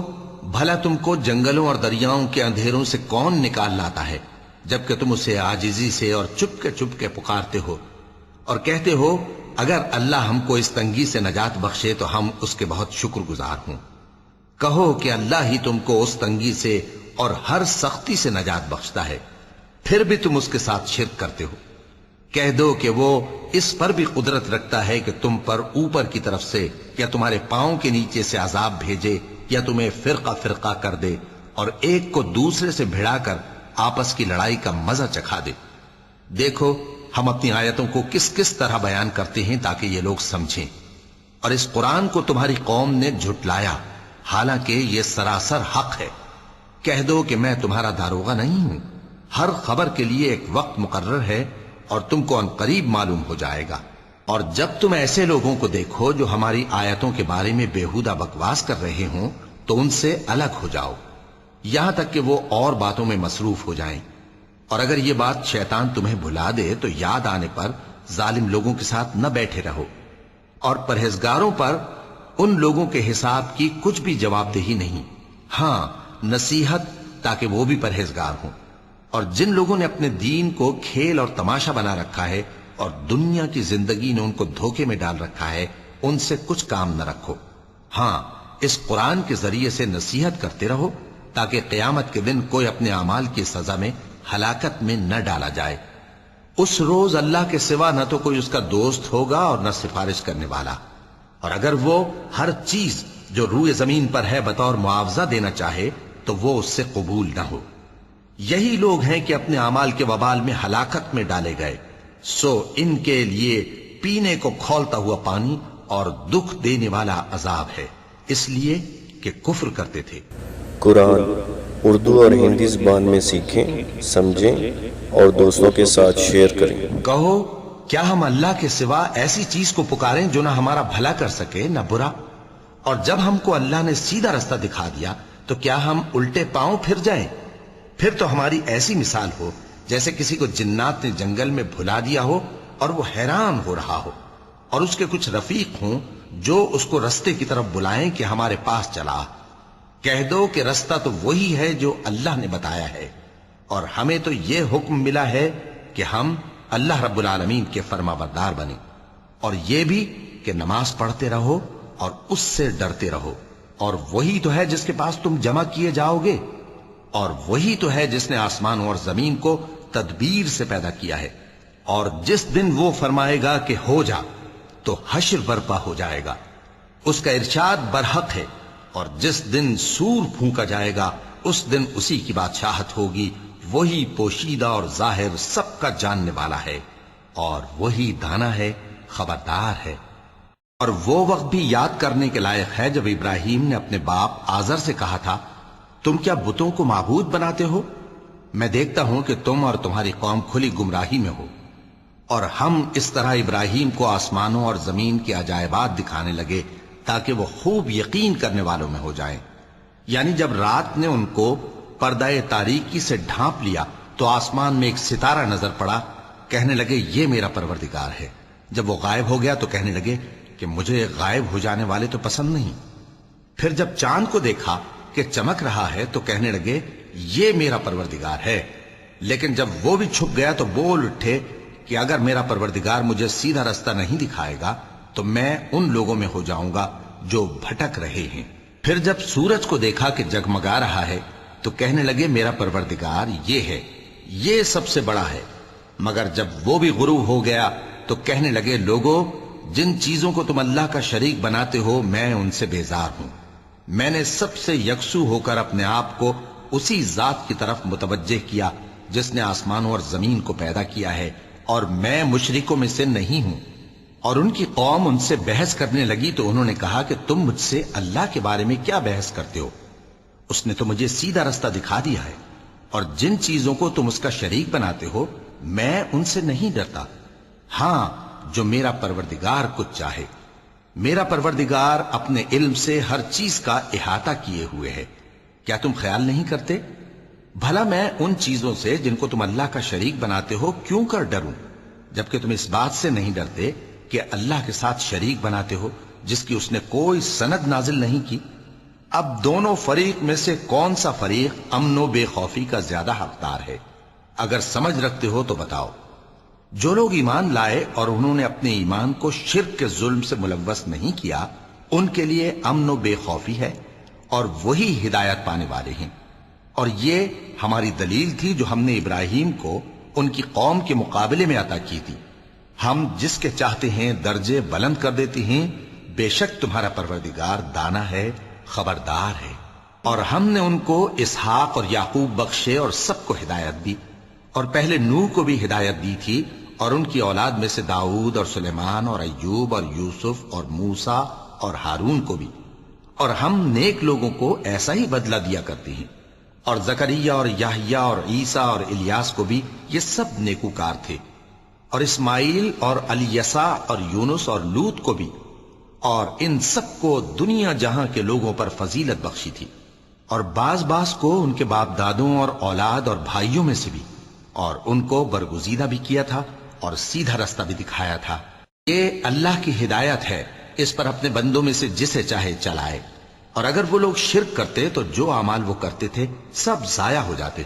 [SPEAKER 2] بھلا تم کو جنگلوں اور دریاؤں کے اندھیروں سے کون نکال لاتا ہے جبکہ تم اسے عاجزی سے اور چپ کے پکارتے ہو اور کہتے ہو اگر اللہ ہم کو اس تنگی سے نجات بخشے تو ہم اس کے بہت شکر گزار ہوں۔ کہو کہ اللہ ہی تم کو اس تنگی سے اور ہر سختی سے نجات بخشتا ہے، پھر بھی تم اس کے ساتھ شرک کرتے ہو۔ کہہ دو کہ وہ اس پر بھی قدرت رکھتا ہے کہ تم پر اوپر کی طرف سے یا تمہارے پاؤں کے نیچے سے عذاب بھیجے یا تمہیں فرقہ فرقہ کر دے اور ایک کو دوسرے سے بھڑا کر آپس کی لڑائی کا مزہ چکھا دے۔ دیکھو ہم اپنی آیتوں کو کس کس طرح بیان کرتے ہیں تاکہ یہ لوگ سمجھیں، اور اس قرآن کو تمہاری قوم نے جھٹلایا حالانکہ یہ سراسر حق ہے۔ کہہ دو کہ میں تمہارا داروغہ نہیں ہوں، ہر خبر کے لیے ایک وقت مقرر ہے اور تم کو عنقریب معلوم ہو جائے گا۔ اور جب تم ایسے لوگوں کو دیکھو جو ہماری آیتوں کے بارے میں بےہودہ بکواس کر رہے ہوں تو ان سے الگ ہو جاؤ یہاں تک کہ وہ اور باتوں میں مصروف ہو جائیں، اور اگر یہ بات شیطان تمہیں بھلا دے تو یاد آنے پر ظالم لوگوں کے ساتھ نہ بیٹھے رہو، اور پرہیزگاروں پر ان لوگوں کے حساب کی کچھ بھی جواب دہی نہیں، ہاں نصیحت تاکہ وہ بھی پرہیزگار ہوں۔ اور جن لوگوں نے اپنے دین کو کھیل اور تماشا بنا رکھا ہے اور دنیا کی زندگی نے ان کو دھوکے میں ڈال رکھا ہے ان سے کچھ کام نہ رکھو، ہاں اس قرآن کے ذریعے سے نصیحت کرتے رہو تاکہ قیامت کے دن کوئی اپنے اعمال کی سزا میں ہلاکت میں نہ ڈالا جائے۔ اس روز اللہ کے سوا نہ تو کوئی اس کا دوست ہوگا اور نہ سفارش کرنے والا، اور اگر وہ ہر چیز جو روئے زمین پر ہے بطور معاوضہ دینا چاہے تو وہ اس سے قبول نہ ہو۔ یہی لوگ ہیں کہ اپنے اعمال کے وبال میں ہلاکت میں ڈالے گئے، سو ان کے لیے پینے کو کھولتا ہوا پانی اور دکھ دینے والا عذاب ہے، اس لیے کہ کفر کرتے تھے۔
[SPEAKER 1] قرآن اردو اور ہندی زبان میں سیکھیں، سمجھیں اور دوستوں کے ساتھ شیئر کریں۔
[SPEAKER 2] کہو کیا ہم اللہ کے سوا ایسی چیز کو پکاریں جو نہ ہمارا بھلا کر سکے نہ برا؟ اور جب ہم کو اللہ نے سیدھا رستہ دکھا دیا تو کیا ہم الٹے پاؤں پھر جائیں؟ پھر تو ہماری ایسی مثال ہو جیسے کسی کو جنات نے جنگل میں بھلا دیا ہو اور وہ حیران ہو رہا ہو، اور اس کے کچھ رفیق ہوں جو اس کو رستے کی طرف بلائیں کہ ہمارے پاس چلا۔ کہہ دو کہ رستہ تو وہی ہے جو اللہ نے بتایا ہے، اور ہمیں تو یہ حکم ملا ہے کہ ہم اللہ رب العالمین کے فرما بردار بنیں، اور یہ بھی کہ نماز پڑھتے رہو اور اس سے ڈرتے رہو، اور وہی تو ہے جس کے پاس تم جمع کیے جاؤ گے، اور وہی تو ہے جس نے آسمانوں اور زمین کو تدبیر سے پیدا کیا ہے، اور جس دن وہ فرمائے گا کہ ہو جا تو حشر برپا ہو جائے گا۔ اس کا ارشاد برحق ہے اور جس دن سور پھونکا جائے گا اس دن اسی کی بادشاہت ہوگی، وہی پوشیدہ اور ظاہر سب کا جاننے والا ہے، اور وہی دانا ہے، خبردار ہے۔ اور وہ وقت بھی یاد کرنے کے لائق ہے جب ابراہیم نے اپنے باپ آزر سے کہا تھا، تم کیا بتوں کو معبود بناتے ہو؟ میں دیکھتا ہوں کہ تم اور تمہاری قوم کھلی گمراہی میں ہو۔ اور ہم اس طرح ابراہیم کو آسمانوں اور زمین کے عجائبات دکھانے لگے تاکہ وہ خوب یقین کرنے والوں میں ہو جائیں۔ یعنی جب رات نے ان کو پردہ تاریکی سے ڈھانپ لیا تو آسمان میں ایک ستارہ نظر پڑا، کہنے لگے یہ میرا پروردگار ہے۔ جب وہ غائب ہو گیا تو کہنے لگے کہ مجھے غائب ہو جانے والے تو پسند نہیں۔ پھر جب چاند کو دیکھا کہ چمک رہا ہے تو کہنے لگے یہ میرا پروردگار ہے۔ لیکن جب وہ بھی چھپ گیا تو بول اٹھے کہ اگر میرا پروردگار مجھے سیدھا رستہ نہیں دکھائے گا تو میں ان لوگوں میں ہو جاؤں گا جو بھٹک رہے ہیں۔ پھر جب سورج کو دیکھا کہ جگمگا رہا ہے تو کہنے لگے میرا پروردگار یہ ہے، یہ سب سے بڑا ہے۔ مگر جب وہ بھی غروب ہو گیا تو کہنے لگے لوگو، جن چیزوں کو تم اللہ کا شریک بناتے ہو میں ان سے بیزار ہوں۔ میں نے سب سے یکسو ہو کر اپنے آپ کو اسی ذات کی طرف متوجہ کیا جس نے آسمانوں اور زمین کو پیدا کیا ہے، اور میں مشرکوں میں سے نہیں ہوں۔ اور ان کی قوم ان سے بحث کرنے لگی تو انہوں نے کہا کہ تم مجھ سے اللہ کے بارے میں کیا بحث کرتے ہو؟ اس نے تو مجھے سیدھا رستہ دکھا دیا ہے، اور جن چیزوں کو تم اس کا شریک بناتے ہو میں ان سے نہیں ڈرتا، ہاں جو میرا پروردگار کچھ چاہے۔ میرا پروردگار اپنے علم سے ہر چیز کا احاطہ کیے ہوئے ہے۔ کیا تم خیال نہیں کرتے؟ بھلا میں ان چیزوں سے جن کو تم اللہ کا شریک بناتے ہو کیوں کر ڈروں، جبکہ تم اس بات سے نہیں ڈرتے کہ اللہ کے ساتھ شریک بناتے ہو جس کی اس نے کوئی سند نازل نہیں کی۔ اب دونوں فریق میں سے کون سا فریق امن و بے خوفی کا زیادہ حقدار ہے؟ اگر سمجھ رکھتے ہو تو بتاؤ۔ جو لوگ ایمان لائے اور انہوں نے اپنے ایمان کو شرک کے ظلم سے ملوث نہیں کیا، ان کے لیے امن و بے خوفی ہے، اور وہی ہدایت پانے والے ہیں۔ اور یہ ہماری دلیل تھی جو ہم نے ابراہیم کو ان کی قوم کے مقابلے میں عطا کی تھی۔ ہم جس کے چاہتے ہیں درجے بلند کر دیتے ہیں، بے شک تمہارا پروردگار دانا ہے، خبردار ہے۔ اور ہم نے ان کو اسحاق اور یعقوب بخشے اور سب کو ہدایت دی، اور پہلے نوح کو بھی ہدایت دی تھی، اور ان کی اولاد میں سے داؤد اور سلیمان اور ایوب اور یوسف اور موسیٰ اور ہارون کو بھی۔ اور ہم نیک لوگوں کو ایسا ہی بدلہ دیا کرتے ہیں۔ اور زکریا اور یحییٰ اور عیسیٰ اور الیاس کو بھی، یہ سب نیکوکار تھے۔ اور اسماعیل اور الیسع اور یونس اور لوط کو بھی، اور ان سب کو دنیا جہاں کے لوگوں پر فضیلت بخشی تھی، اور بعض کو ان کے باپ دادوں اور اولاد اور بھائیوں میں سے بھی، اور ان کو برگزیدہ بھی کیا تھا اور سیدھا رستہ بھی دکھایا تھا۔ یہ اللہ کی ہدایت ہے، اس پر اپنے بندوں میں سے جسے چاہے چلائے۔ اور اگر وہ لوگ شرک کرتے تو جو اعمال وہ کرتے تھے سب ضائع ہو جاتے۔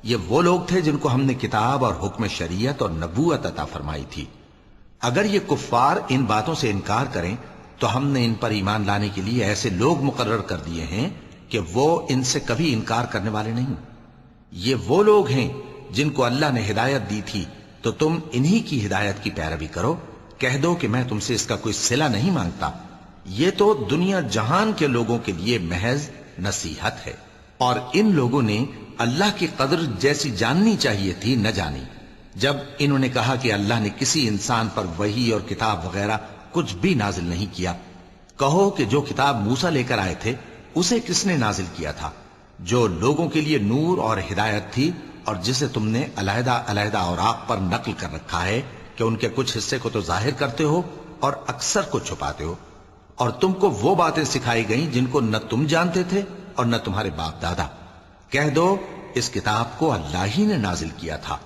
[SPEAKER 2] یہ وہ لوگ تھے جن کو ہم نے کتاب اور حکم شریعت اور نبوت عطا فرمائی تھی۔ اگر یہ کفار ان باتوں سے انکار کریں تو ہم نے ان پر ایمان لانے کے لیے ایسے لوگ مقرر کر دیے ہیں کہ وہ ان سے کبھی انکار کرنے والے نہیں۔ یہ وہ لوگ ہیں جن کو اللہ نے ہدایت دی تھی، تو تم انہی کی ہدایت کی پیروی کرو۔ کہہ دو کہ میں تم سے اس کا کوئی صلہ نہیں مانگتا، یہ تو دنیا جہان کے لوگوں کے لیے محض نصیحت ہے۔ اور ان لوگوں نے اللہ کی قدر جیسی جاننی چاہیے تھی نہ جانی۔ جب انہوں نے کہا کہ اللہ نے کسی انسان پر وحی اور کتاب وغیرہ کچھ بھی نازل نہیں کیا، کہو کہ جو کتاب موسیٰ لے کر آئے تھے اسے کس نے نازل کیا تھا، جو لوگوں کے لیے نور اور ہدایت تھی، اور جسے تم نے علیحدہ علیحدہ اوراق پر نقل کر رکھا ہے کہ ان کے کچھ حصے کو تو ظاہر کرتے ہو اور اکثر کو چھپاتے ہو۔ اور تم کو وہ باتیں سکھائی گئیں جن کو نہ تم جانتے تھے اور نہ تمہارے باپ دادا۔ کہہ دو اس کتاب کو اللہ ہی نے نازل کیا تھا،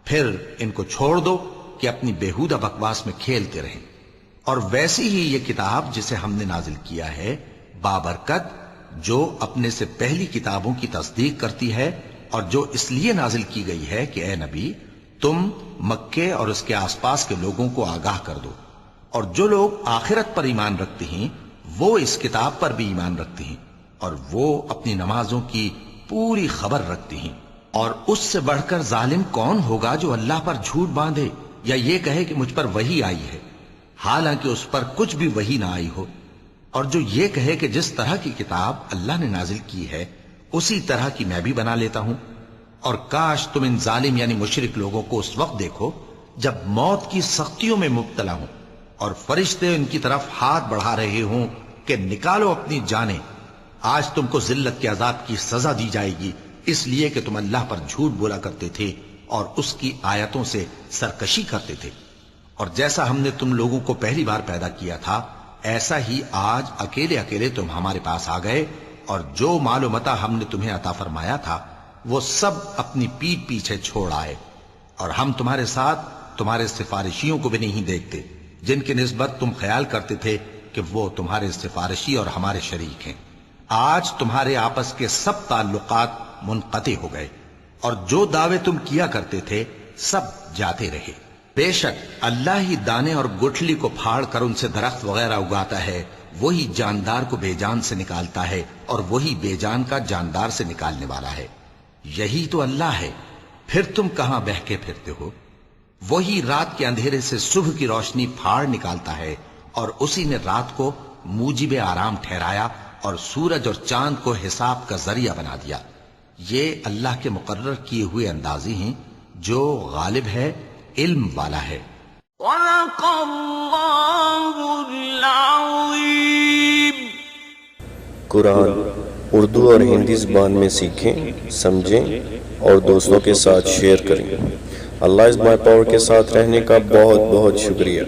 [SPEAKER 2] پھر ان کو چھوڑ دو کہ اپنی بیہودہ بکواس میں کھیلتے رہیں۔ اور ویسی ہی یہ کتاب جسے ہم نے نازل کیا ہے بابرکت، جو اپنے سے پہلی کتابوں کی تصدیق کرتی ہے، اور جو اس لیے نازل کی گئی ہے کہ اے نبی تم مکے اور اس کے آس پاس کے لوگوں کو آگاہ کر دو۔ اور جو لوگ آخرت پر ایمان رکھتے ہیں وہ اس کتاب پر بھی ایمان رکھتے ہیں، اور وہ اپنی نمازوں کی پوری خبر رکھتے ہیں۔ اور اس سے بڑھ کر ظالم کون ہوگا جو اللہ پر جھوٹ باندھے یا یہ کہے کہ مجھ پر وحی آئی ہے، حالانکہ اس پر کچھ بھی وحی نہ آئی ہو۔ اور جو یہ کہے کہ جس طرح کی کتاب اللہ نے نازل کی ہے اسی طرح کی میں بھی بنا لیتا ہوں، اور کاش تم ان ظالم یعنی مشرک لوگوں کو اس وقت دیکھو جب موت کی سختیوں میں مبتلا ہوں اور فرشتے ان کی طرف ہاتھ بڑھا رہے ہوں کہ نکالو اپنی جانیں، آج تم کو ذلت کے عذاب کی سزا دی جائے گی اس لیے کہ تم اللہ پر جھوٹ بولا کرتے تھے اور اس کی آیتوں سے سرکشی کرتے تھے۔ اور جیسا ہم نے تم لوگوں کو پہلی بار پیدا کیا تھا ایسا ہی آج اکیلے اکیلے تم ہمارے پاس آ گئے، اور جو مال و متاع ہم نے تمہیں عطا فرمایا تھا وہ سب اپنی پیٹھ پیچھے چھوڑ آئے، اور ہم تمہارے ساتھ تمہارے سفارشیوں کو بھی نہیں دیکھتے جن کی نسبت تم خیال کرتے تھے کہ وہ تمہارے سفارشی اور ہمارے شریک ہیں۔ آج تمہارے آپس کے سب تعلقات منقطع ہو گئے، اور جو دعوے تم کیا کرتے تھے سب جاتے رہے۔ بے شک اللہ ہی دانے اور گٹھلی کو پھاڑ کر ان سے درخت وغیرہ اگاتا ہے، وہی جاندار کو بے جان سے نکالتا ہے اور وہی بے جان کا جاندار سے نکالنے والا ہے۔ یہی تو اللہ ہے، پھر تم کہاں بہکے پھرتے ہو؟ وہی رات کے اندھیرے سے صبح کی روشنی پھاڑ نکالتا ہے، اور اسی نے رات کو موجب آرام ٹھہرایا اور سورج اور چاند کو حساب کا ذریعہ بنا دیا۔ یہ اللہ کے مقرر کیے ہوئے اندازے ہیں، جو غالب ہے، علم والا ہے۔
[SPEAKER 3] صدق اللہ العظیم۔
[SPEAKER 1] قرآن اردو اور ہندی زبان میں سیکھیں، سمجھیں اور دوستوں کے ساتھ شیئر کریں۔ اللہ از مائی پاور کے ساتھ رہنے کا بہت بہت شکریہ۔